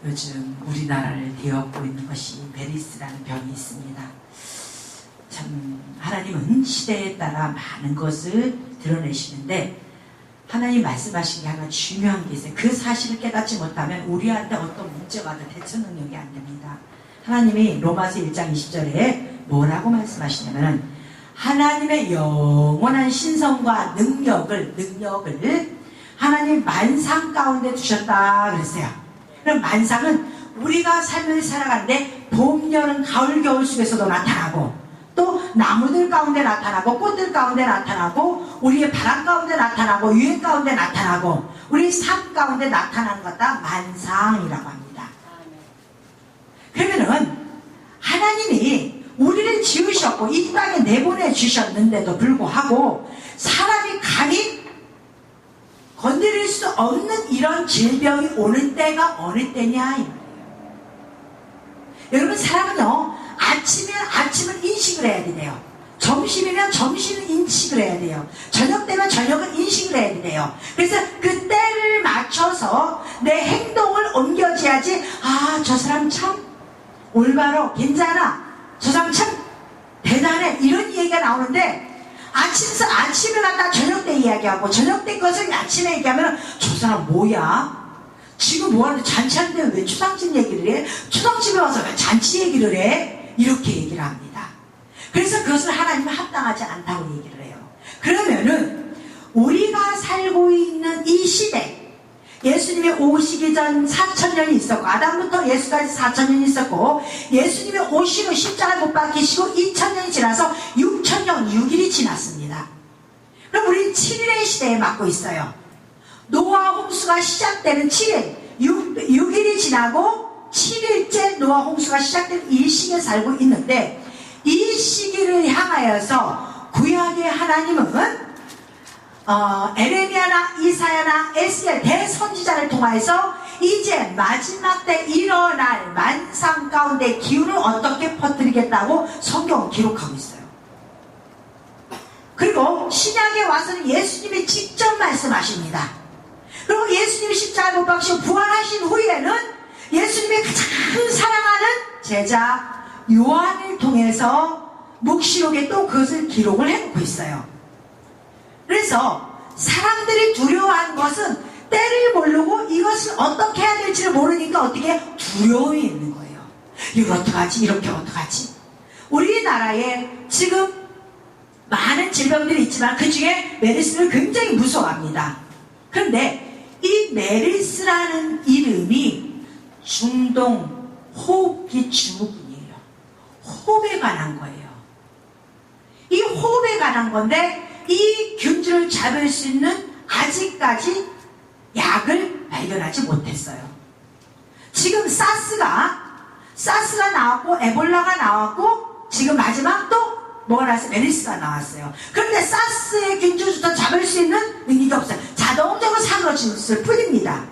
요즘 우리나라를 뒤엎고 있는 것이 메르스라는 병이 있습니다. 참 하나님은 시대에 따라 많은 것을 드러내시는데 하나님 말씀하신 게 하나 중요한 게 있어요. 그 사실을 깨닫지 못하면 우리한테 어떤 문제가 와도 대처 능력이 안 됩니다. 하나님이 로마서 1장 20절에 뭐라고 말씀하시냐면 하나님의 영원한 신성과 능력을 하나님 만상 가운데 두셨다 그랬어요. 그럼 만상은 우리가 삶을 살아가는데 봄, 여름, 가을, 겨울 속에서도 나타나고 또 나무들 가운데 나타나고 꽃들 가운데 나타나고 우리의 바람 가운데 나타나고 유행 가운데 나타나고 우리 삶 가운데 나타나는 것 다 만상이라고 합니다. 그러면은 하나님이 우리를 지으셨고 이 땅에 내보내 주셨는데도 불구하고 사람이 감히 건드릴 수 없는 이런 질병이 오는 때가 어느 때냐 이 말이에요. 여러분 사람은요 아침을 인식을 해야 돼요. 점심이면 점심을 인식을 해야 돼요. 저녁 되면 저녁을 인식을 해야 돼요. 그래서 그 때를 맞춰서 내 행동을 옮겨줘야지. 아, 저 사람 참 올바로 괜찮아. 저 사람 참 대단해. 이런 얘기가 나오는데 아침을 갖다 저녁 때 이야기하고 저녁 때 것을 아침에 얘기하면 저 사람 뭐야? 지금 뭐하는데 잔치하는데 왜 추상집 얘기를 해? 추상집에 와서 왜 잔치 얘기를 해? 이렇게 얘기를 합니다. 그래서 그것을 하나님은 합당하지 않다고 얘기를 해요. 그러면은 우리가 살고 있는 이 시대 예수님이 오시기 전 4,000년이 있었고 아담부터 예수까지 4,000년이 있었고 예수님이 오신 후 십자가에 못 박히시고 2,000년이 지나서 6,000년 6일이 지났습니다. 그럼 우리는 7일의 시대에 맞고 있어요. 노아 홍수가 시작되는 7일 6일이 지나고 7일째 노아 홍수가 시작된 이 시기에 살고 있는데 이 시기를 향하여서 구약의 하나님은 에레미야나 이사야나 에스겔 대선지자를 통하여서 이제 마지막 때 일어날 만상 가운데 기운을 어떻게 퍼뜨리겠다고 성경은 기록하고 있어요. 그리고 신약에 와서는 예수님이 직접 말씀하십니다. 그리고 예수님이 십자가에 못 박히시고 부활하신 후에는 예수님이 가장 사랑하는 제자 요한을 통해서 묵시록에 또 그것을 기록을 해놓고 있어요. 그래서 사람들이 두려워하는 것은 때를 모르고 이것을 어떻게 해야 될지를 모르니까 어떻게 두려움이 있는 거예요. 이걸 어떡하지? 이렇게 어떡하지? 우리나라에 지금 많은 질병들이 있지만 그 중에 메르스를 굉장히 무서워합니다. 그런데 이 메르스라는 이름이 중동 호흡기 증후군이에요. 호흡에 관한 거예요. 이 호흡에 관한 건데 이 균들을 잡을 수 있는 아직까지 약을 발견하지 못했어요. 지금 사스가 나왔고 에볼라가 나왔고 지금 마지막 또 뭐가 나왔어요? 메르스가 나왔어요. 그런데 사스의 균주부터 잡을 수 있는 능력이 없어요. 자동적으로 사그러질 뿐입니다.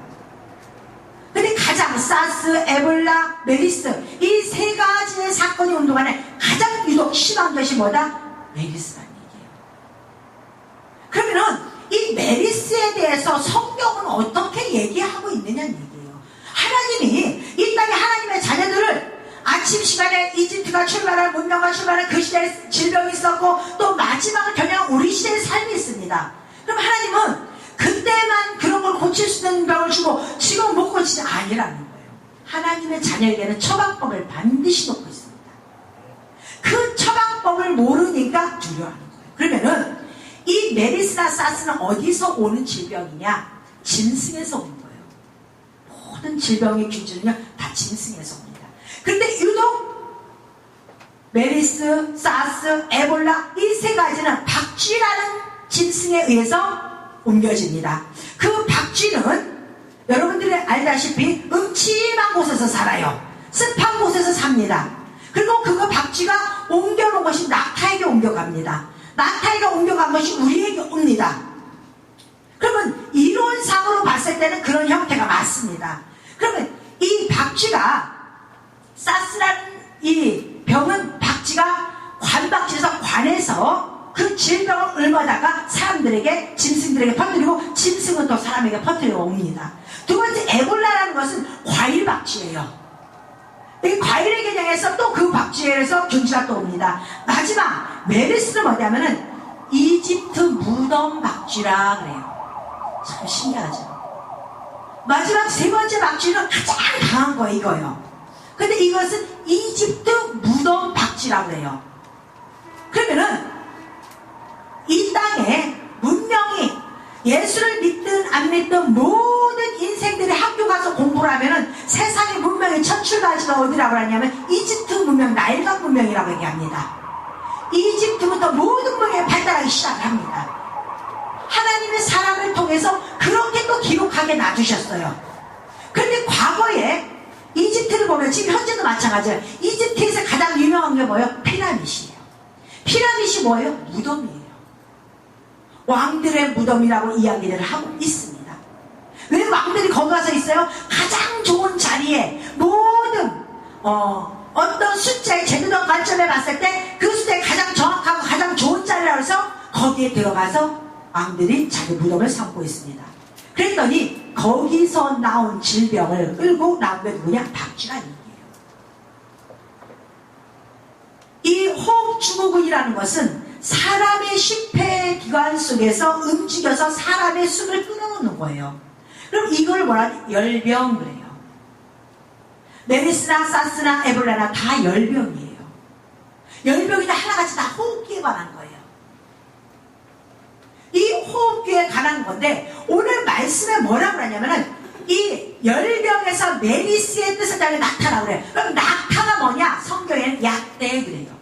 근데 가장 사스, 에볼라, 메르스 이 세 가지의 사건이 온 동안에 가장 유독 심한 것이 뭐다? 메르스라는 얘기예요. 그러면은 이 메르스에 대해서 성경은 어떻게 얘기하고 있느냐는 얘기예요. 하나님이 이 땅에 하나님의 자녀들을 아침 시간에 이집트가 출발한 문명가 출발한 그 시대에 질병이 있었고 또 마지막을 겨냥한 우리 시대의 삶이 있습니다. 그럼 하나님은 그때만 그런 걸 고칠 수 있는 병을 주고 지금 못 고치지 아니라는 거예요. 하나님의 자녀에게는 처방법을 반드시 놓고 있습니다. 그 처방법을 모르니까 두려워하는 거예요. 그러면은 이 메르스나 사스는 어디서 오는 질병이냐? 짐승에서 오는 거예요. 모든 질병의 균주는요 다 짐승에서 옵니다. 그런데 유독 메르스, 사스, 에볼라 이 세 가지는 박쥐라는 짐승에 의해서 옮겨집니다. 그 박쥐는 여러분들이 알다시피 음침한 곳에서 살아요. 습한 곳에서 삽니다. 그리고 그거 박쥐가 옮겨놓은 것이 낙타에게 옮겨갑니다. 낙타에게 옮겨간 것이 우리에게 옵니다. 그러면 이론상으로 봤을 때는 그런 형태가 맞습니다. 그러면 이 박쥐가 사스라는 이 병은 박쥐가 관박쥐에서 관에서 그 질병을 읊어다가 사람들에게, 짐승들에게 퍼뜨리고 짐승은 또 사람에게 퍼뜨려 옵니다. 두 번째, 에볼라라는 것은 과일 박쥐예요. 이 과일의 개념에서 또 그 박쥐에서 균주가 또 옵니다. 마지막 메르스는 뭐냐면은 이집트 무덤 박쥐라 그래요. 참 신기하죠. 마지막 세 번째 박쥐는 가장 강한 거 이거예요. 근데 이것은 이집트 무덤 박쥐라고 해요. 그러면은 이 땅에 문명이 예수를 믿든 안 믿든 모든 인생들이 학교 가서 공부를 하면은 세상의 문명의 첫 출발지가 어디라고 하냐면 이집트 문명, 나일강 문명이라고 얘기합니다. 이집트부터 모든 문명이 발달하기 시작을 합니다. 하나님의 사람을 통해서 그렇게 또 기록하게 놔두셨어요. 그런데 과거에 이집트를 보면 지금 현재도 마찬가지예요. 이집트에서 가장 유명한 게 뭐예요? 피라밋이에요. 피라밋이 뭐예요? 무덤이에요. 왕들의 무덤이라고 이야기를 하고 있습니다. 왜 왕들이 거기 가서 있어요? 가장 좋은 자리에 모든 어떤 숫자의 제도적 관점에 봤을 때 그 숫자에 가장 정확하고 가장 좋은 자리라고 해서 거기에 들어가서 왕들이 자기 무덤을 삼고 있습니다. 그랬더니 거기서 나온 질병을 끌고 나온 게 누구냐? 박쥐가 있는 거예요. 이 호흡증후군이라는 것은 사람의 심폐기관 속에서 움직여서 사람의 숨을 끊어놓는 거예요. 그럼 이걸 뭐라 하지? 열병 그래요. 메르스나 사스나 에볼라나 다 열병이에요. 열병이 다 하나같이 다 호흡기에 관한 거예요. 이 호흡기에 관한 건데 오늘 말씀에 뭐라고 하냐면은 이 열병에서 메리스의 뜻을 따라 낙타라고 그래요. 그럼 낙타가 뭐냐? 성경에는 약대 그래요.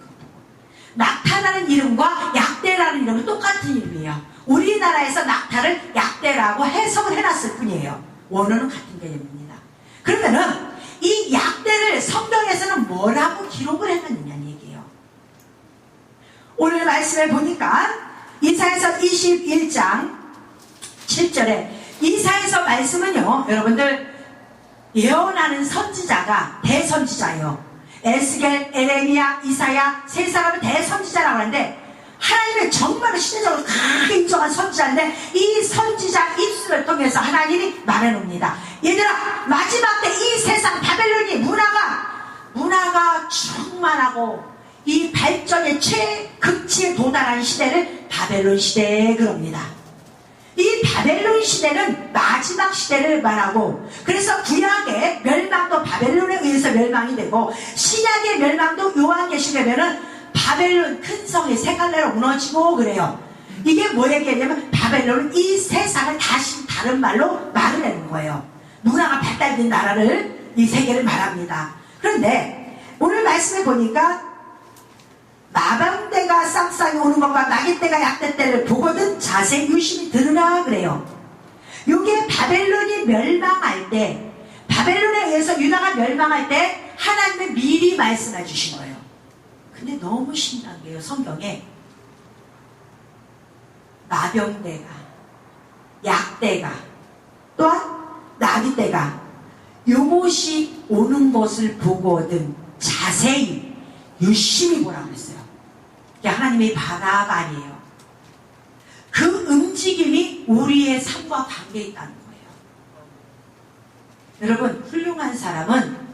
낙타라는 이름과 약대라는 이름은 똑같은 이름이에요. 우리나라에서 낙타를 약대라고 해석을 해놨을 뿐이에요. 원어는 같은 개념입니다. 그러면은 이 약대를 성경에서는 뭐라고 기록을 해놨느냐는 얘기예요. 오늘 말씀을 보니까 이사야서 21장 7절에 이사야서 말씀은요, 여러분들 예언하는 선지자가 대선지자예요. 에스겔, 에레미야, 이사야 세 사람은 대선지자라고 하는데 하나님의 정말로 시대적으로 크게 인정한 선지자인데 이 선지자 입술을 통해서 하나님이 말해놓습니다. 얘들아, 마지막 때 이 세상 바벨론이 문화가 충만하고 이 발전의 최극치에 도달한 시대를 바벨론 시대 그럽니다. 이 바벨론 시대는 마지막 시대를 말하고, 그래서 구약의 멸망도 바벨론에 의해서 멸망이 되고 신약의 멸망도 요한계시록에 보면은 바벨론 큰 성이 세 갈래로 무너지고 그래요. 이게 뭐 얘기하냐면 바벨론은 이 세상을 다시 다른 말로 말해내는 거예요. 문화가 발달된 나라를, 이 세계를 말합니다. 그런데 오늘 말씀에 보니까 마방대가 쌍쌍이 오는 것과 나귀대가 약대 때를 보거든 자세히 유심히 들으라 그래요. 요게 바벨론이 멸망할 때, 바벨론에 의해서 유다가 멸망할 때 하나님이 미리 말씀해 주신 거예요. 근데 너무 신기한 게요, 성경에 마병대가, 약대가, 또한 나귀대가 요것이 오는 것을 보거든 자세히 유심히 보라고 했어요. 이게 하나님의 바다가 아니에요. 그 움직임이 우리의 삶과 관계에 있다는 거예요. 여러분, 훌륭한 사람은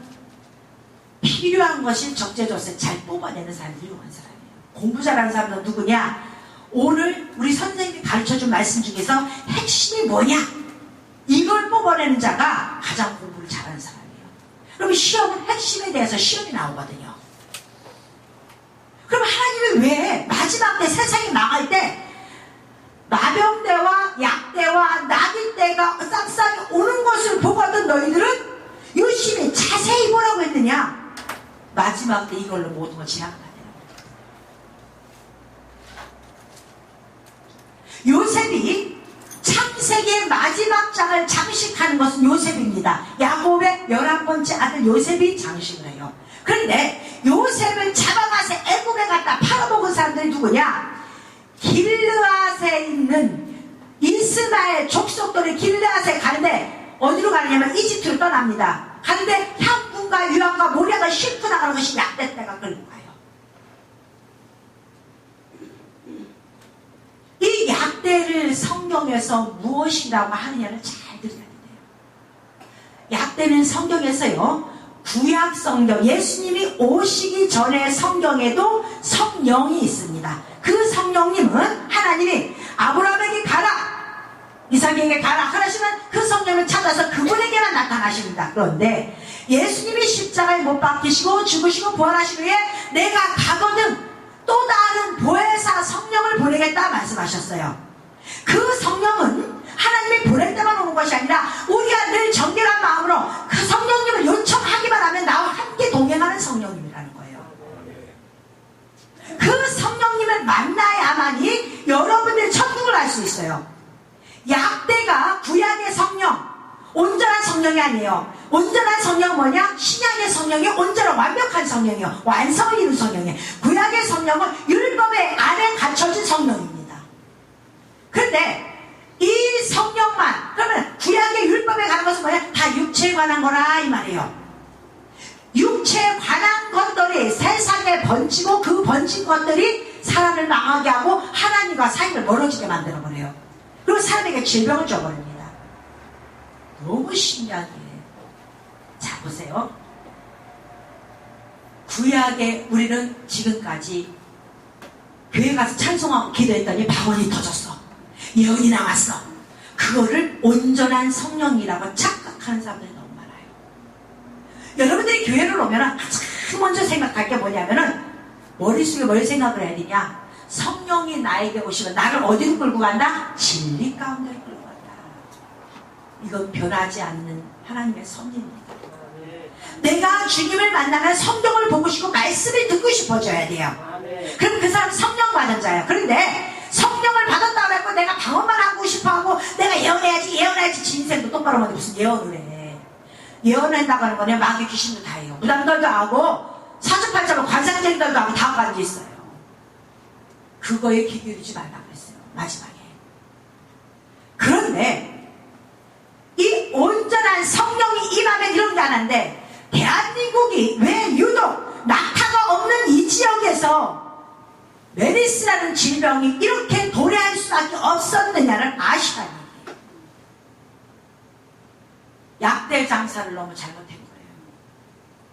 필요한 것이 적재적소에 잘 뽑아내는 사람이 훌륭한 사람이에요. 공부 잘하는 사람은 누구냐? 오늘 우리 선생님이 가르쳐준 말씀 중에서 핵심이 뭐냐? 이걸 뽑아내는 자가 가장 공부를 잘하는 사람이에요. 그럼 시험은 핵심에 대해서 시험이 나오거든요. 그럼 하나님이 왜 마지막 때 세상이 망할 때 마병대와 약대와 나귀대가 쌍쌍이 오는 것을 보거든 너희들은 유심히 자세히 보라고 했느냐? 마지막 때 이걸로 모든 걸 지나간다. 요셉이 창세기의 마지막 장을 장식하는 것은 요셉입니다. 야곱의 11번째 아들 요셉이 장식을 해요. 그런데 요셉을 잡아가서 애굽에 갖다 팔아먹은 사람들이 누구냐? 길르앗에 있는 이스마엘 족속들이 길르앗에 가는데 어디로 가느냐면 이집트로 떠납니다. 가는데 향분과 유황과 모략을 싣고 나가는 것이 약대 때가 끌고 가요. 약대를 성경에서 무엇이라고 하느냐를 잘 들어야 돼요. 약대는 성경에서요, 구약 성경, 예수님이 오시기 전에 성경에도 성령이 있습니다. 그 성령님은 하나님이 아브라함에게 가라, 이삭에게 가라 하시면 그 성령을 찾아서 그분에게만 나타나십니다. 그런데 예수님이 십자가에 못 박히시고 죽으시고 부활하신 후에 내가 가거든 또 다른 보혜사 성령을 보내겠다 말씀하셨어요. 그 성령은 하나님이 보낼 때만 오는 것이 아니라 우리가 늘 정결한 마음으로 그 성령님을 요청하기만 하면 나와 함께 동행하는 성령님이라는 거예요. 그 성령님을 만나야만이 여러분들이 천국을 알 수 있어요. 약대가 구약의 성령, 온전한 성령이 아니에요. 온전한 성령은 뭐냐? 신약의 성령이 온전한 완벽한 성령이요, 완성을 이룬 성령이에요. 구약의 성령은 율법의 안에 갇혀진 성령입니다. 그런데 이 성령만, 그러면 구약의 율법에 관한 것은 뭐냐? 다 육체에 관한 거라 이 말이에요. 육체에 관한 것들이 세상에 번지고 그 번진 것들이 사람을 망하게 하고 하나님과 사이를 멀어지게 만들어버려요. 그리고 사람에게 질병을 줘버립니다. 너무 신기하게. 자, 보세요. 구약에 우리는 지금까지 교회 가서 찬송하고 기도했더니 방언이 터졌어, 예언이 나왔어. 그거를 온전한 성령이라고 착각하는 사람들이 너무 많아요. 여러분들이 교회를 오면 가장 먼저 생각할 게 뭐냐면은, 머릿속에 뭘 생각을 해야 되냐? 성령이 나에게 오시면 나를 어디로 끌고 간다? 진리 가운데로 끌고 간다. 이건 변하지 않는 하나님의 섭리입니다. 내가 주님을 만나면 성경을 보고 싶고 말씀을 듣고 싶어져야 돼요. 그럼 그 사람은 성령 받은 자예요. 그런데 성령을 받았다고 해서 내가 방언만 하고 싶어하고 내가 예언해야지 지 인생도 똑바로 하는데 무슨 예언을 해. 예언한다고 하는 거는 마귀 귀신도 다 해요. 무당들도 하고 사주팔자로 관상쟁이들도 하고 다 가지고 있어요. 그거에 귀 기울이지 말라고 했어요, 마지막에. 그런데 이 온전한 성령이 임하면 이런 게 하나인데, 대한민국이 왜 유독 낙타가 없는 이 지역에서 메리스라는 질병이 이렇게 도래할 수밖에 없었느냐를 아시라니. 약대 장사를 너무 잘못한 거예요.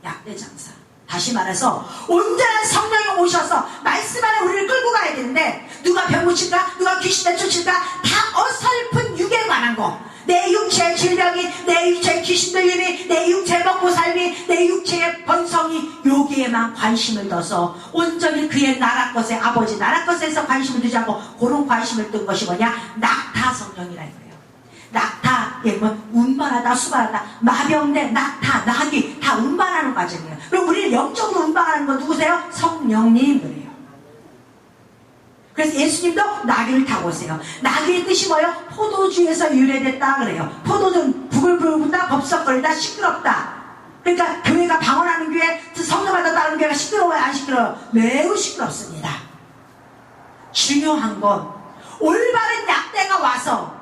약대 장사. 다시 말해서 온전한 성령이 오셔서 말씀 안에 우리를 끌고 가야 되는데, 누가 병 고칠까? 누가 귀신 내쫓을까? 다 어설픈 육에 관한 거. 내 육체의 질병이, 내 육체의 귀신 들림이, 내 육체의 먹고 삶이, 내 육체의 번성이, 여기에만 관심을 둬서 온전히 그의 나라 것에, 아버지 나라 것에서 관심을 두지 않고 그런 관심을 둔 것이 뭐냐? 낙타 성령이라는 거예요. 낙타, 예면 운반하다, 수반하다, 마병대, 낙타, 낙이 다 운반하는 과정이에요. 그럼 우리는 영적으로 운반하는 건 누구세요? 성령님들이에요. 그래서 예수님도 나귀를 타고 오세요. 나귀의 뜻이 뭐예요? 포도주에서 유래됐다 그래요. 포도주는 부글부글 분다, 법석거리다, 시끄럽다. 그러니까 교회가 방언하는 교회, 성령 받았다는 교회가 시끄러워요, 안 시끄러워요? 매우 시끄럽습니다. 중요한 건 올바른 약대가 와서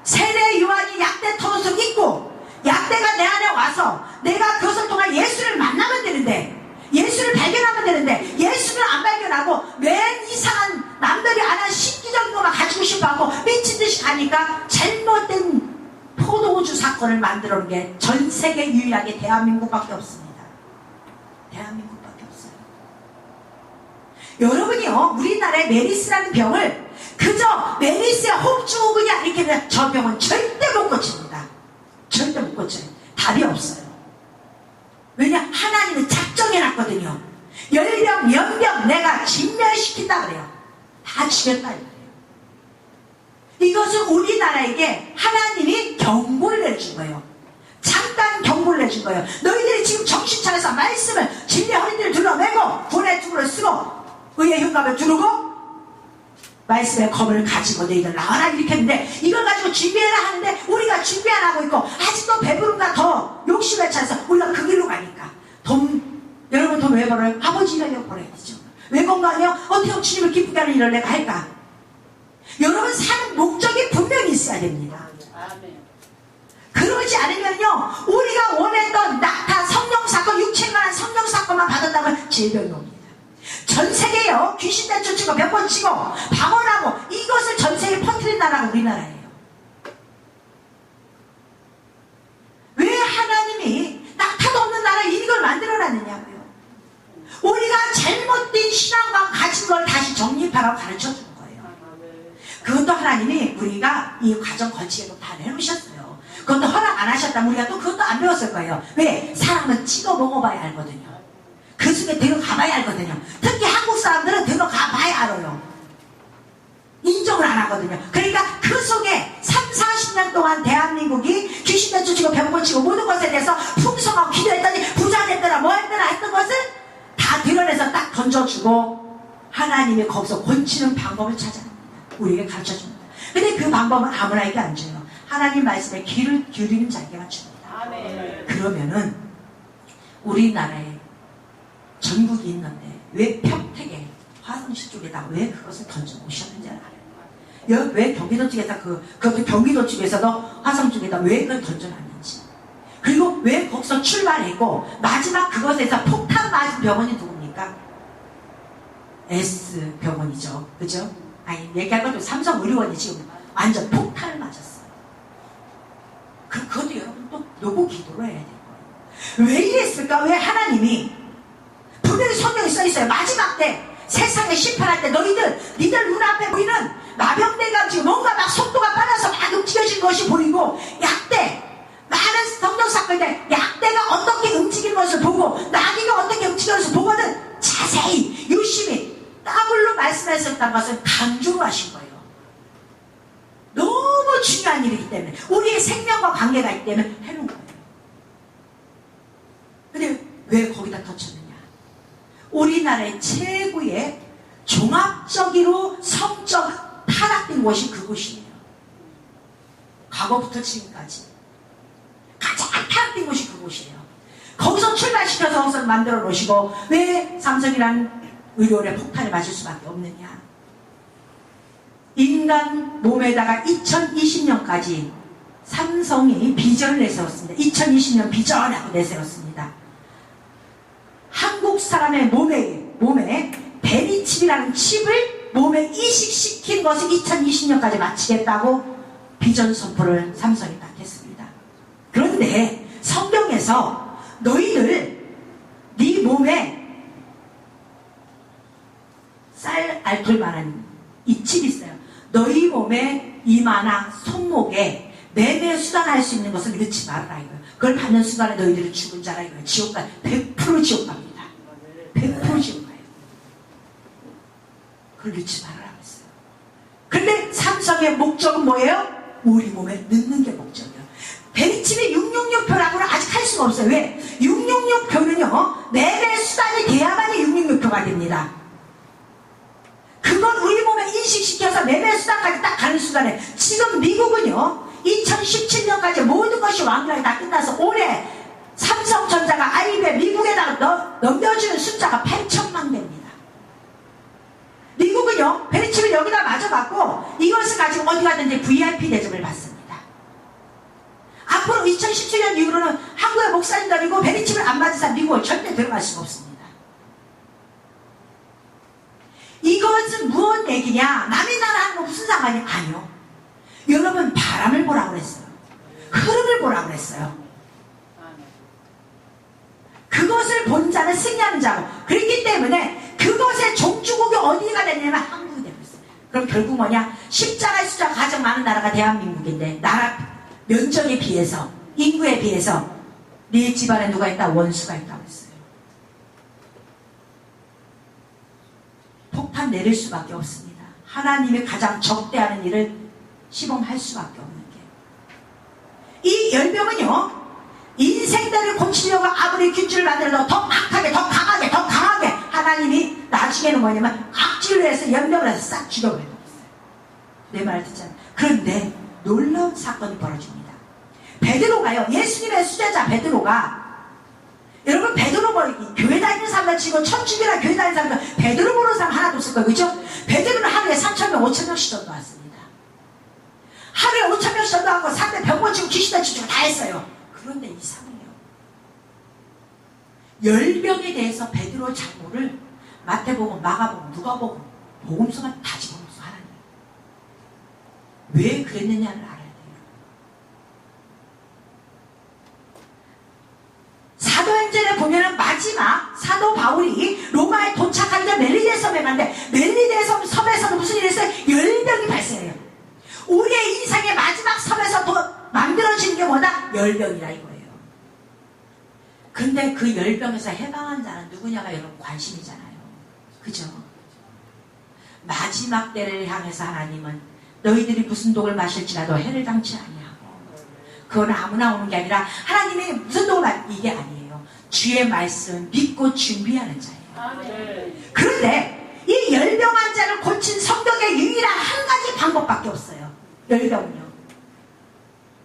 세례 요한이 약대 톳을 입고 약대가 내 안에 와서 내가 그것을 통해 예수를 만나면 되는데, 예수를 발견하면 되는데, 예수를 안 발견하고 맨 이상한 남들이 안 한 신기적인 것만 가지고 싶어하고 미친 듯이 가니까 잘못된 포도주 사건을 만들어 놓은 게 전 세계 유일하게 대한민국밖에 없습니다. 대한민국밖에 없어요. 여러분이요, 우리나라의 메리스라는 병을 그저 메리스의 혹주우근이야 이렇게 하면 저 병은 절대 못 고칩니다. 절대 못 고쳐요. 답이 없어요. 왜냐? 하나님은 작정해놨거든요. 열병, 연병 내가 진멸시킨다 그래요. 다 죽였다 이거예요. 이것은 우리나라에게 하나님이 경고를 내준 거예요. 잠깐 경고를 내준 거예요. 너희들이 지금 정신 차려서 말씀을 진리 허리띠를 둘러매고 구원의 투구를 쓰고 의의 흉감을 두르고 말씀의 검을 가지고 너희들 나와라 이렇게 했는데, 이걸 가지고 준비해라 하는데 우리가 준비 안 하고 있고 아직도 배부른가 더 욕심에 차서 우리가 그 길로 가니까 여러분 돈 왜 벌어요? 아버지 일하려고 벌어야 되죠. 왜 건강해요? 어떻게 주님을 기쁘게 하는 일을 내가 할까? 여러분 사는 목적이 분명히 있어야 됩니다. 그러지 않으면요, 우리가 원했던 낙타 성령 사건, 육체에 관한 성령 사건만 받았다면 질병이 옵니다. 전 세계요, 귀신 내쫓고 몇 번 치고 방언하고 이것을 전 세계에 퍼뜨리는 잘못된 나라가 우리나라예요. 왜 하나님이 낙타도 없는 나라 이걸 만들어놨느냐고요. 우리가 잘못된 신앙관 가진 걸 다시 정립하라고 가르쳐주는 거예요. 그것도 하나님이 우리가 이 과정 거치게 다 해놓으셨어요. 그것도 허락 안 하셨다면 우리가 또 그것도 안 배웠을 거예요. 왜? 사람은 찍어 먹어봐야 알거든요. 그 속에 들어가봐야 알거든요. 특히 한국 사람들은 들어가봐야 알아요. 인정을 안 하거든요. 그러니까 그 속에 30-40년 동안 대한민국이 귀신도 쫓고 병 고치고 모든 것에 대해서 풍성하고 기도했더니 부자 됐더라 뭐 했더라 했던 것을 다 드러내서 딱 던져주고 하나님이 거기서 고치는 방법을 찾아냅니다. 우리에게 가르쳐줍니다. 근데 그 방법은 아무나에게 안 줘요. 하나님 말씀에 귀를 기울이는 자에게만 줍니다. 아멘. 그러면은 우리나라에 전국이 있는데 왜 평택에 화성시 쪽에다 왜 그것을 던져 놓으셨는지 알아요. 왜 경기도 쪽에다 그것도 경기도 쪽에서도 화성 쪽에다 왜 그걸 던져놨는지, 그리고 왜 거기서 출발했고 마지막 그것에서 폭탄 맞은 병원이 누굽니까? S병원이죠. 그죠? 아니 얘기할 것도 삼성의료원이 지금 완전 폭탄을 맞았어요. 그것도 여러분 또 놓고 기도를 해야 돼요. 왜 이랬을까? 왜 하나님이 분명히 성경에 써있어요. 마지막 때 세상에 심판할 때 니들 눈앞에 보이는 나병대가 지금 뭔가 막 속도가 빨라서 막 움직여진 것이 보이고, 약대 많은 성령 사건인데 약대가 어떻게 움직이는 것을 보고 나귀가 어떻게 움직이는 것을 보거든 자세히 유심히 더블로 말씀하셨다는 것을 강조로 하신 거예요. 너무 중요한 일이기 때문에, 우리의 생명과 관계가 있기 때문에 해놓은 거예요. 근데 왜 거기다 터쳤느냐? 우리나라의 최고의 종합적으로 성적 타락된 곳이 그곳이에요. 과거부터 지금까지 가장 타락된 곳이 그곳이에요. 거기서 출발시켜서 거기서 만들어 놓으시고 왜 삼성이란 의료원에 폭탄을 맞을 수밖에 없느냐? 인간 몸에다가 2020년까지 삼성이 비전을 내세웠습니다. 2020년 비전하고 내세웠습니다. 한국 사람의 몸에 베리칩이라는 칩을 몸에 이식시킨 것을 2020년까지 마치겠다고 비전 선포를 삼성이 딱 했습니다. 그런데 성경에서 너희들 네 몸에 쌀 앓을 만한 이 칩이 있어요. 너희 몸에 이마나 손목에 매매 수단할 수 있는 것을 넣지 말아라 이거예요. 그걸 받는 순간에 너희들은 죽은 자라 이거예요. 지옥 가 100% 지옥 갑니다. 100% 지옥 가요. 그걸 넣지 말아라 했어요. 근데 삼성의 목적은 뭐예요? 우리 몸에 넣는 게 목적이에요. 베리칩이 666표라고는 아직 할 수가 없어요. 왜? 666표는요 매매 수단이 돼야만이 666표가 됩니다. 그건 우리 몸에 인식시켜서 매매 수단까지 딱 가는 순간에, 지금 미국은요 2017년까지 모든 것이 완전히 다 끝나서 올해 삼성전자가 IBM 미국에다가 넘겨주는 숫자가 8천만 개입니다. 미국은요 베리칩을 여기다 맞아갖고 이것을 가지고 어디 가든지 VIP 대접을 받습니다. 앞으로 2017년 이후로는 한국의 목사님들이고 베리칩을 안 맞은 사람 미국을 절대 들어갈 수가 없습니다. 이것은 무슨 얘기냐? 남의 나라 하는 거 무슨 상관이? 아니요. 여러분 바람을 보라고 그랬어요. 흐름을 보라고 그랬어요. 그것을 본 자는 승리하는 자고, 그렇기 때문에 그것의 종주국이 어디가 되냐면 한국이 되고 있어요. 그럼 결국 뭐냐? 십자가의 숫자가 가장 많은 나라가 대한민국인데, 나라 면적에 비해서 인구에 비해서 네 집안에 누가 있다? 원수가 있다고 했어요. 폭탄 내릴 수밖에 없습니다. 하나님이 가장 적대하는 일을 시범할 수밖에 없는 게, 이 열병은요 인생들을 고치려고 아무리 균주를 만들어도 더 악하게 더 강하게 하나님이 나중에는 뭐냐면 악질로 해서 연병을 해서 싹 죽여버리고 있어요. 내 말 듣잖아요. 그런데 놀라운 사건이 벌어집니다. 베드로가요, 예수님의 수제자 베드로가, 여러분 베드로 교회 다니는 사람들 치고 천주교나 교회 다니는 사람들 베드로 보는 사람 하나도 없을 거예요. 그죠? 베드로는 하루에 3,000명 5,000명씩 전도왔습니다. 하루에 5,000명씩 전도하고 상대 병 고치고 귀신 다치고 다 했어요. 그런데 이상해요. 10명에 대해서 베드로 장모를 마태복음, 마가복음, 누가복음, 복음서만 다 집어넣어서 하나님 왜 그랬느냐를 알아야 돼요. 사도행전에 보면은 마지막 사도 바울이 로마에 도착하는데 멜리데 섬에 갔는데 멜리데 섬에서도 무슨 일이 있어요? 열병이 발생해요. 우리의 인생의 마지막 섬에서 만들어지는 게 뭐다? 열병이라 이거예요. 근데 그 열병에서 해방한 자는 누구냐가 여러분 관심이잖아요. 그죠? 마지막 때를 향해서 하나님은 너희들이 무슨 독을 마실지라도 해를 당치 아니하고, 그건 아무나 오는 게 아니라 하나님이 무슨 독을 이게 아니에요. 주의 말씀 믿고 준비하는 자예요. 그런데 이 열병한 자를 고친 성경의 유일한 한 가지 방법밖에 없어요. 열병은요.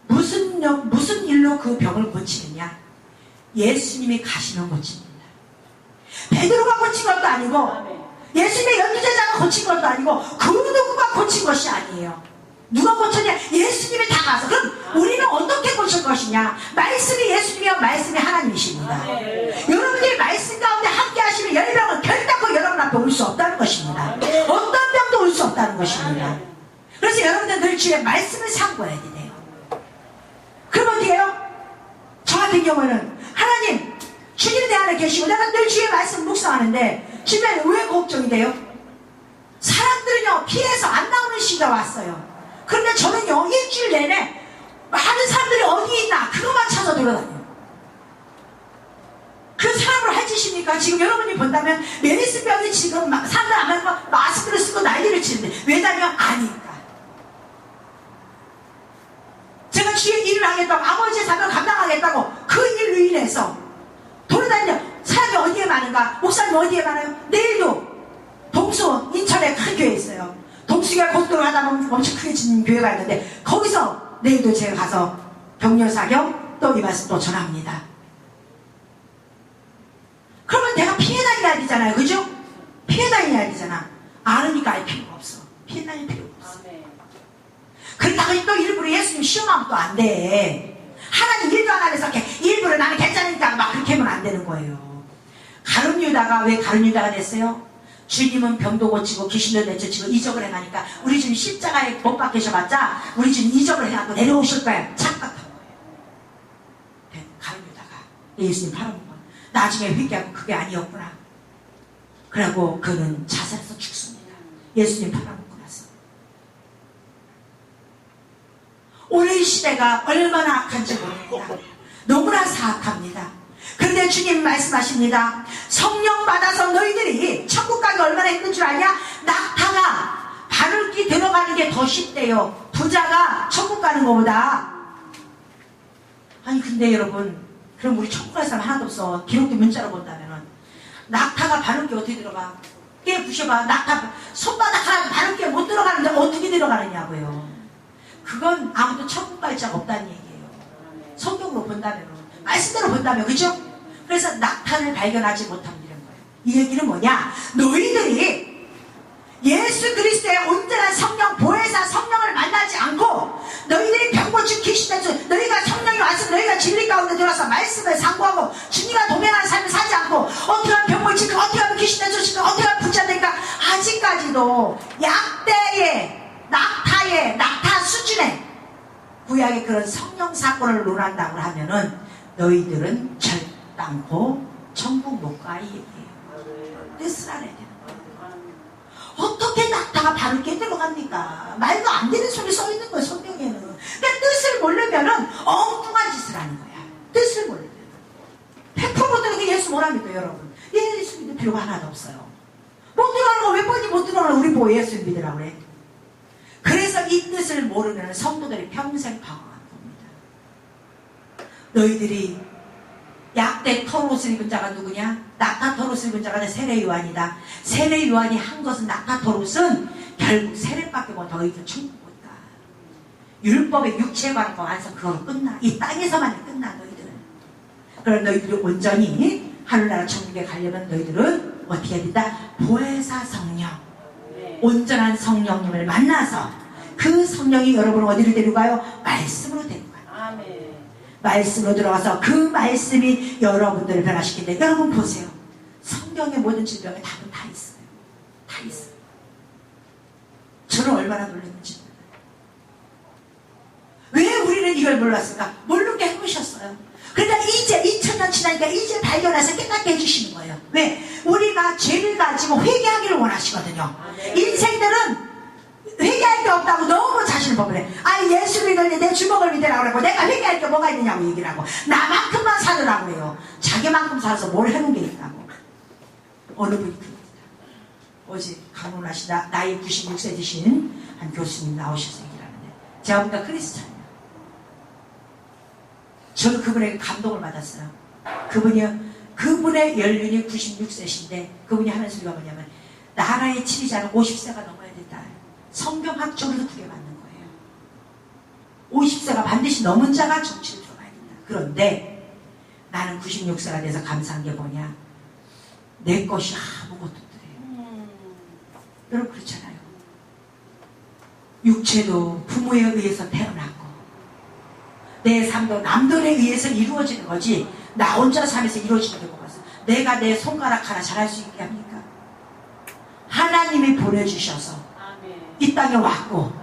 무슨 일로 그 병을 고치느냐? 예수님이 가시면 고칩니다. 베드로가 고친 것도 아니고 예수님의 연주제자가 고친 것도 아니고 그 누구가 고친 것이 아니에요. 누가 고쳤냐? 예수님이 다 가서. 그럼 우리는 어떻게 고칠 것이냐? 말씀이 예수님이요, 말씀이 하나님이십니다. 여러분들이 말씀 가운데 함께 하시면 열병은 결단코 여러분 앞에 올 수 없다는 것입니다. 어떤 병도 올 수 없다는 것입니다. 그래서 여러분들 늘 주의 말씀을 상고해야 돼요. 그럼 어떻게 해요? 저 같은 경우는 하나님 주님 내 안에 계시고 내가 늘 주의 말씀 묵상하는데 주변에 왜 걱정이 돼요? 사람들은요 피해서 안 나오는 시기가 왔어요. 그런데 저는요 일주일 내내 많은 사람들이 어디 있나 그것만 찾아 돌아다녀요. 그 사람으로 할 짓입니까? 지금 여러분이 본다면 메리스병이 지금 사람들 안 하고 마스크를 쓰고 난리를 치는데 왜 다녀? 아니까. 제가 주의 일을 하겠다고 아버지의 사명을 감당하겠다고 그 일로 인해서 돌아다녀. 사람이 어디에 많은가? 목사님 어디에 많아요? 내일도 동수 인천에 큰 교회 있어요. 동수교회 고속도로 하다 보면 엄청 크게 짓는 교회가 있는데 거기서 내일도 제가 가서 격려사경 또 이 말씀 또 전합니다. 그러면 내가 피해 다녀야 되잖아요. 그죠? 피해 다녀야 되잖아. 아르니까 알 필요가 없어. 피해 다닐 필요가 없어. 그렇다고 또 일부러 예수님 시험하면 또 안 돼. 하나님 일도 안 하면서 일부러 나는 괜찮으니까 막 그렇게 하면 안 되는 거예요. 가룟 유다가 왜 가룟 유다가 됐어요? 주님은 병도 고치고 귀신도 내쫓고 이적을 행하니까 우리 주님 십자가에 못 박히셔봤자 우리 주님 이적을 해갖고 내려오실 거야. 착각한 거예요. 가룟 유다가 예수님 팔아먹은 거야. 나중에 회개하고 그게 아니었구나. 그러고 그는 자살해서 죽습니다. 예수님 팔아먹고 나서. 오늘 시대가 얼마나 악한지 모릅니다. 너무나 사악합니다. 그런데 주님 말씀하십니다. 성령 받아서 너희들이 천국 가기 얼마나 힘든 줄 아냐? 낙타가 바늘기 들어가는 게 더 쉽대요. 부자가 천국 가는 것보다. 아니 근데 여러분 그럼 우리 천국 갈 사람 하나도 없어. 기록된 문자로 본다면은 낙타가 바늘기 어떻게 들어가? 깨 부셔봐. 낙타 손바닥 하나 바늘기에 못 들어가는데 어떻게 들어가느냐고요. 그건 아무도 천국 갈 자가 없다는 얘기예요. 성경으로 본다면, 말씀대로 본다면, 그죠? 그래서 낙타를 발견하지 못하면 이런 거예요. 이 얘기는 뭐냐? 너희들이 예수 그리스도의 온전한 성령, 보혜사 성령을 만나지 않고 너희들이 병고치 귀신에서 너희가 성령이 와서 너희가 진리 가운데 들어와서 말씀을 상고하고 주님과 동행하는 삶을 사지 않고 어떻게 하면 병고치까 어떻게 하면 귀신에 쫓을까 어떻게 하면 부자 될까 아직까지도 약대의 낙타 수준의 구약의 그런 성령 사건을 논한다고 하면은 너희들은 절단코 천국 못 가 이 얘기예요. 뜻을 알아야 되는 거예요. 어떻게 낙타가 바늘기에 들어갑니까? 말도 안 되는 소리 써 있는 거예요, 성경에는. 그러니까 뜻을 모르면은 엉뚱한 짓을 하는 거야. 뜻을 모르면. 100% 못 들어가게 예수 뭐랍니까, 여러분? 예수 믿을 필요가 하나도 없어요. 못 들어가는 거 몇 번이 못 들어가는 거 우리 뭐 예수 믿으라고 그래? 그래서 이 뜻을 모르면 성도들이 평생 방황한 겁니다. 너희들이 약대 털옷을 입은 자가 누구냐? 낙타 털옷을 입은 자가 세례 요한이다. 세례 요한이 한 것은 낙타 털옷은 결국 세례밖에 못 너희들 천국 못 가. 율법의 육체에 관한 거 완성 그걸로 끝나. 이 땅에서만 끝나 너희들은. 그럼 너희들이 온전히 하늘나라 천국에 가려면 너희들은 어떻게 해야 된다? 보혜사 성령. 온전한 성령님을 만나서 그 성령이 여러분을 어디로 데려가요? 말씀으로 데려가요. 아멘. 말씀으로 들어가서 그 말씀이 여러분들을 변화시키는데 여러분 보세요. 성경의 모든 질병에 답은 다 있어요. 다 있어요. 저는 얼마나 놀랐는지 몰라요. 우리는 이걸 몰랐을까? 모르게 해보셨어요. 그러니까 이제 2000년 지나니까 이제 발견해서 깨닫게 해주시는 거예요. 왜? 우리가 죄를 가지고 회개하기를 원하시거든요. 인생들은 회개할 게 없다고 너무 자신을 버무래. 아, 예수 믿으니 내 주먹을 믿으라고 그러고 내가 회개할 게 뭐가 있느냐고 얘기를 하고 나만큼만 살으라고 그래요. 자기만큼 살아서 뭘 해놓은 게 있다고. 어느 분이 그럽니다. 어제 강론하신 나이 96세 되신 한 교수님 나오셔서 얘기를 하는데 제가 보니까 크리스찬이에요. 저도 그분에게 감동을 받았어요. 그분의 연륜이 96세신데 그분이 하는 소리가 뭐냐면 나라의 치리자는 50세가 넘어야 된다. 성경학적으로도 그게 맞는 거예요. 50세가 반드시 넘은 자가 정치를 들어가야 된다. 그런데 나는 96세가 돼서 감사한 게 뭐냐? 내 것이 아무것도 없더래요. 여러분 그렇잖아요. 육체도 부모에 의해서 태어났고 내 삶도 남들에 의해서 이루어지는 거지 나 혼자 삶에서 이루어지는 게 뭐가 있어. 내가 내 손가락 하나 잘할 수 있게 합니까? 하나님이 보내주셔서 이 땅에 왔고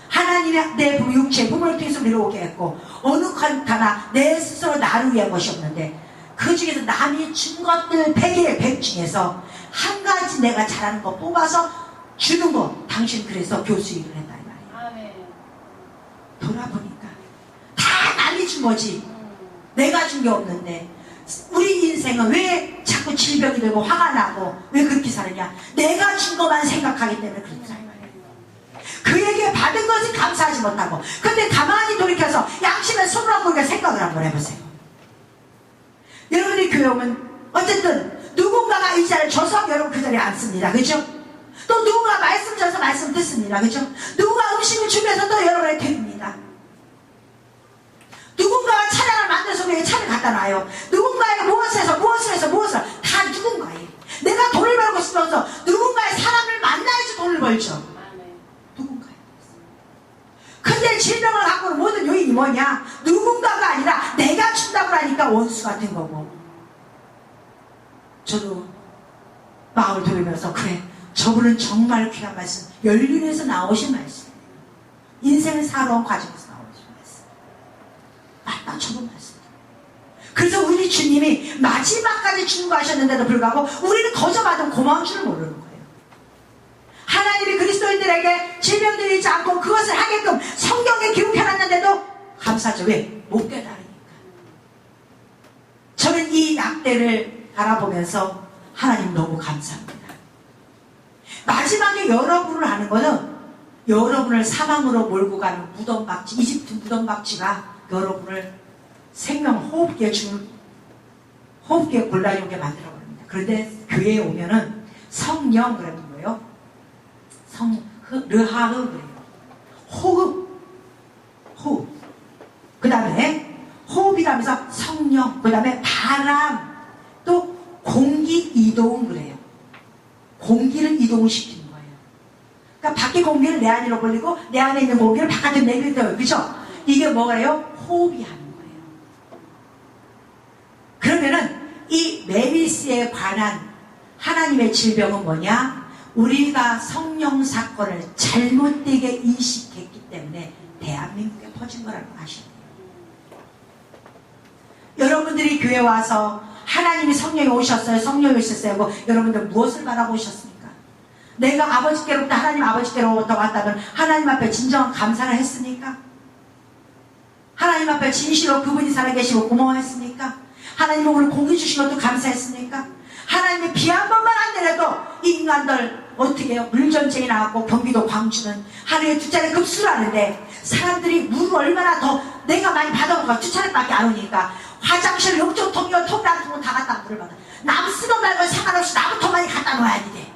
하나님이 내 육체 부모를 통해서 내려오게 했고 어느 하나 내 스스로 나를 위한 것이 없는데 그 중에서 남이 준 것들 100의 100 중에서 한 가지 내가 잘하는 거 뽑아서 주는 거 당신 그래서 교수 일을 했다 이 말이에요. 돌아보니까 다 남이 준 거지 내가 준 게 없는데 우리 인생은 왜 자꾸 질병이 들고 화가 나고 왜 그렇게 사느냐? 내가 준 것만 생각하기 때문에 그렇다 이 말이에요. 그에게 받은 것이 감사하지 못하고 근데 가만히 돌이켜서 양심에 손을 얹고 우리가 생각을 한번 해보세요. 여러분이 교회 오면 어쨌든 누군가가 이 자리를 줘서 여러분 그 자리에 앉습니다. 그죠? 또 누군가 말씀 줘서 말씀 듣습니다. 그죠? 누군가 음식을 준비해서 또 여러분에게 드립니다. 누군가가 차량을 만들어서 우리에게 차를 갖다 놔요. 누군가에게 무엇을 해서 다 누군가예요. 내가 돈을 벌고 싶어서 누군가의 사람을 만나야지 돈을 벌죠. 누군가예요. 근데 질병을 갖고는 모든 요인이 뭐냐? 누군가가 아니라 내가 준다고 하니까 원수 같은 거고. 저도 마음을 돌리면서 그래 저분은 정말 귀한 말씀 연륜에서 나오신 말씀 인생을 살아온 과정에서 나오신 말씀 맞다 저분 말씀. 그래서 우리 주님이 마지막까지 중보하셨는데도 불구하고 우리는 거저 받은 고마운 줄을 모르는 거예요. 하나님이 그리스도인들에게 질병 들이지 않고 그것을 하게끔 성경에 기록해놨는데도 감사하죠. 왜? 못 깨달으니까. 저는 이 약대를 바라보면서 하나님 너무 감사합니다. 마지막에 여러분을 하는 것은 여러분을 사망으로 몰고 가는 무덤박쥐, 이집트 무덤박쥐가 여러분을 생명 호흡기에 곤란이 오게 만들어 버립니다. 그런데 교회에 오면은 성령 그러는 거예요. 르하흐 그래요. 호흡. 그 다음에 호흡이라면서 성령, 그 다음에 바람, 또 공기 이동 그래요. 공기를 이동을 시키는 거예요. 그러니까 밖에 공기를 내 안으로 벌리고 내 안에 있는 공기를 바깥으로 내뱉어요. 그죠? 이게 뭐가요? 호흡이 하는 거예요. 그러면은 이 메비스에 관한 하나님의 질병은 뭐냐? 우리가 성령 사건을 잘못되게 인식했기 때문에 대한민국에 퍼진 거라고 하시네요. 여러분들이 교회 와서 하나님이 성령이 오셨어요. 성령이 오셨어요. 여러분들 무엇을 바라보셨습니까? 내가 아버지께로부터 하나님 아버지께로부터 왔다면 하나님 앞에 진정한 감사를 했습니까? 하나님 앞에 진실로 그분이 살아계시고 고마워했습니까? 하나님은 오늘 공기 주신 것도 감사했습니까? 하나님이 비 한 번만 안 내려도 이 인간들 어떻게 해요? 물전쟁이 나왔고 경기도 광주는 하루에 2차례 급수를 하는데 사람들이 물을 얼마나 더 내가 많이 받아먹고 2차례밖에 안 오니까 화장실 욕조통이요 통나무통 다 갖다 물을 받아. 남 쓰던 말고 상관없이 나부터만이 갖다 놓아야 돼.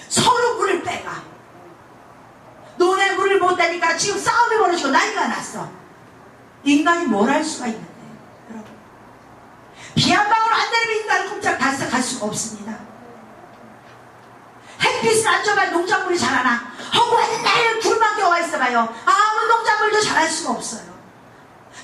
서로 물을 빼가. 너네 물을 못 대니까 지금 싸움이 벌어지고 난리가 났어. 인간이 뭘 할 수가 있는데 여러분 비 한 방울 안 내리면 인간은 꼼짝 갈 수가 없습니다. 햇빛을 안 줘봐야 농작물이 자라나? 하고 맨날 불만 겨와 있어봐요. 아무 농작물도 자랄 수가 없어요.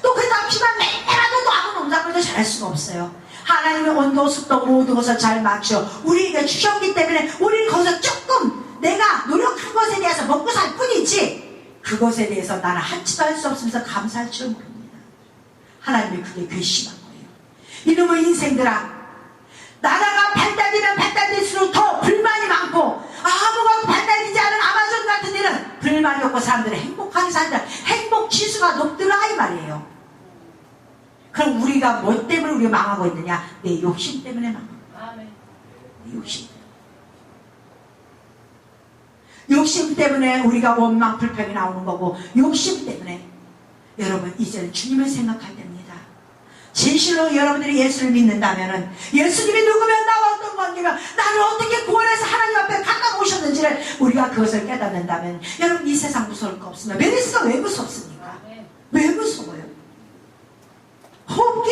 또 그러다 비만 맨날 와도 아무 농작물도 자랄 수가 없어요. 하나님의 온도, 습도 모든 것을 잘 맞춰 우리에게 주셨기 때문에 우리는 거기서 조금 내가 노력한 것에 대해서 먹고 살 뿐이지 그것에 대해서 나는 한치도 할 수 없으면서 감사할 줄 모릅니다. 하나님이 그게 괘씸한 거예요. 이놈의 인생들아, 나라가 발달되면 발달될수록 더 불만이 많고 아무것도 발달되지 않은 아마존 같은 데는 불만이 없고 사람들은 행복하게 산다. 행복 지수가 높더라 이 말이에요. 그럼 우리가 뭐 때문에 우리가 망하고 있느냐? 내 욕심 때문에 망하고. 내 욕심. 욕심 때문에 우리가 원망 불평이 나오는 거고, 욕심 때문에 여러분 이제는 주님을 생각할 때입니다. 진실로 여러분들이 예수를 믿는다면은, 예수님이 누구면 나와 어떤 관계가 나를 어떻게 구원해서 하나님 앞에 갖다 모셨는지를 우리가 그것을 깨닫는다면, 여러분 이 세상 무서울 거 없습니다. 메리스가 왜 무섭습니까? 왜 무서워요? 호흡기?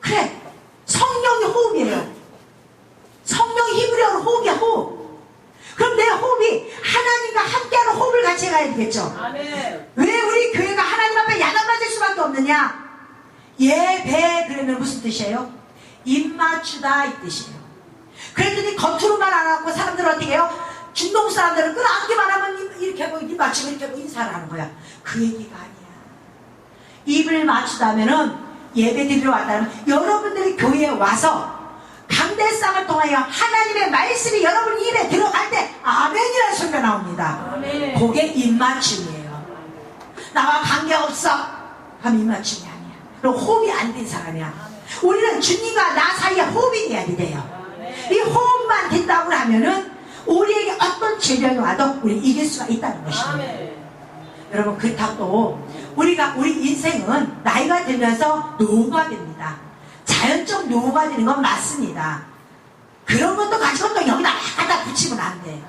그래, 성령이 호흡이에요. 성령 히브리어로 호흡이야, 호흡. 그럼 내 호흡이 하나님과 함께하는 호흡을 같이 가야 되겠죠. 왜 우리 교회가 하나님 앞에 야단 맞을 수밖에 없느냐? 예배 그러면 무슨 뜻이에요? 입 맞추다 이 뜻이에요. 그랬더니 겉으로만 안 하고 사람들은 어떻게 해요? 중동 사람들은 끌어안기만 하면 이렇게 하고 입 맞추고 이렇게 하고 인사를 하는 거야. 그 얘기가 아니야. 입을 맞추다면은 예배 드리러 왔다면 여러분들이 교회에 와서 강대상을 통하여 하나님의 말씀이 여러분 입에 들어갈 때 아멘이라는 소리가 나옵니다. 아멘. 그게 입맞춤이에요. 나와 관계없어 하면 입맞춤이 아니야. 그럼 호흡이 안 된 사람이야. 아멘. 우리는 주님과 나 사이에 호흡이 돼야 돼요. 아멘. 이 호흡만 된다고 하면은 우리에게 어떤 질병이 와도 우리 이길 수가 있다는 것입니다. 아멘. 여러분 그렇다고 우리가 우리 인생은 나이가 들면서 노후가 됩니다. 자연적 노후가 되는 건 맞습니다. 그런 것도 가지고 또 여기다 갖다 붙이면 안 돼.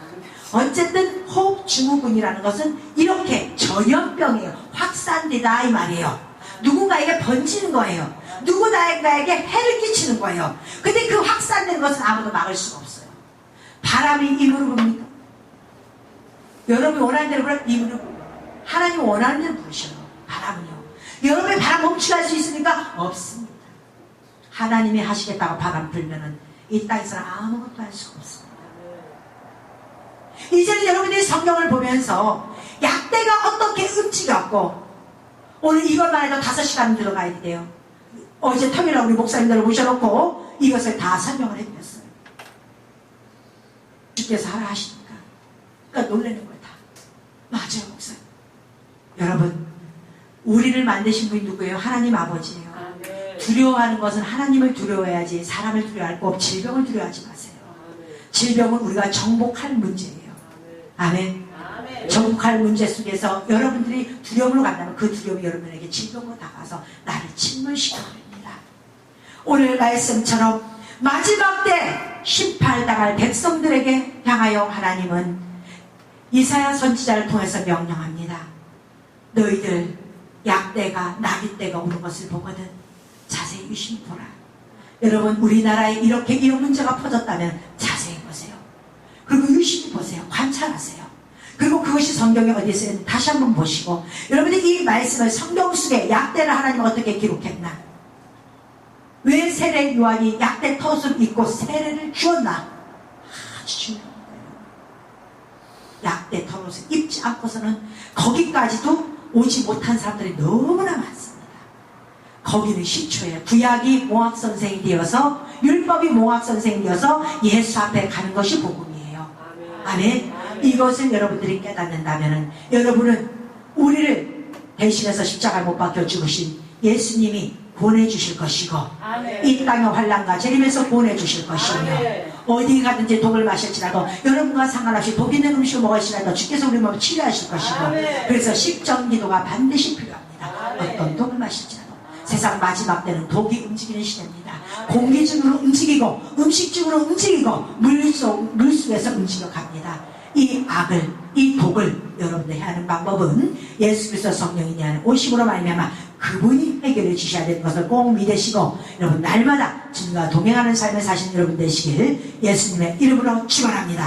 어쨌든 호흡 증후군이라는 것은 이렇게 전염병이에요. 확산되다 이 말이에요. 누군가에게 번지는 거예요. 누구나에게 해를 끼치는 거예요. 근데 그 확산되는 것은 아무도 막을 수가 없어요. 바람이 입으로 붑니까? 여러분이 원하는 대로 불어 입으로 불어요. 하나님 원하는 대로 부르셔요. 바람은요. 여러분의 바람 멈추게 할 수 있습니까? 없습니다. 하나님이 하시겠다고 바람 불면은 이 땅에서는 아무것도 할 수가 없습니다. 이제는 여러분들이 성경을 보면서 약대가 어떻게 움직였고, 오늘 이것만 해도 5시간 들어가야 돼요. 어제 토요일에 우리 목사님들을 모셔놓고 이것을 다 설명을 해드렸어요. 주께서 하라 하시니까. 그러니까 놀라는 거예요. 다 맞아요, 목사님. 여러분, 우리를 만드신 분이 누구예요? 하나님 아버지예요. 두려워하는 것은 하나님을 두려워해야지 사람을 두려워할 거 없고 질병을 두려워하지 마세요. 질병은 우리가 정복할 문제예요. 아멘. 정복할 문제 속에서 여러분들이 두려움으로 간다면 그 두려움이 여러분에게 질병으로 다가와서 나를 침몰시켜버립니다. 오늘 말씀처럼 마지막 때 심판당할 백성들에게 향하여 하나님은 이사야 선지자를 통해서 명령합니다. 너희들 약대가 나귀떼가 오는 것을 보거든 자세히 유심히 보라. 여러분 우리나라에 이렇게 이런 문제가 퍼졌다면 자세히 보세요. 그리고 유심히 보세요. 관찰하세요. 그리고 그것이 성경에 어디에 있는지 다시 한번 보시고, 여러분이 이 말씀을 성경 속에 약대를 하나님 어떻게 기록했나? 왜 세례 요한이 약대 텄을 입고 세례를 주었나? 아주 중요한 거예요. 약대 텄을 입지 않고서는 거기까지도 오지 못한 사람들이 너무나 많습니다. 거기는 시초예요. 구약이 몽학선생이 되어서, 율법이 몽학선생이 되어서 예수 앞에 가는 것이 복음이에요. 아멘. 이것을 여러분들이 깨닫는다면 여러분은 우리를 대신해서 십자가에 못 박혀 죽으신 예수님이 보내주실 것이고, 아멘. 이 땅의 환난과 재림에서 보내주실 것이며, 아멘. 어디 가든지 독을 마실지라도 여러분과 상관없이 독 있는 음식을 먹을지라도 주께서 우리 몸을 치료하실 것이고, 아멘. 그래서 십정기도가 반드시 필요합니다. 아멘. 어떤 독을 마실지라도. 세상 마지막 때는 독이 움직이는 시대입니다. 공기중으로 움직이고 음식중으로 움직이고 물속에서 움직여 갑니다. 이 악을, 이 독을 여러분들이 하는 방법은 예수 그리스도 성령이 대한 오심으로 말미암아 그분이 해결해 주셔야 되는 것을 꼭 믿으시고, 여러분 날마다 주님과 동행하는 삶을 사신 여러분 되시길 예수님의 이름으로 축원합니다.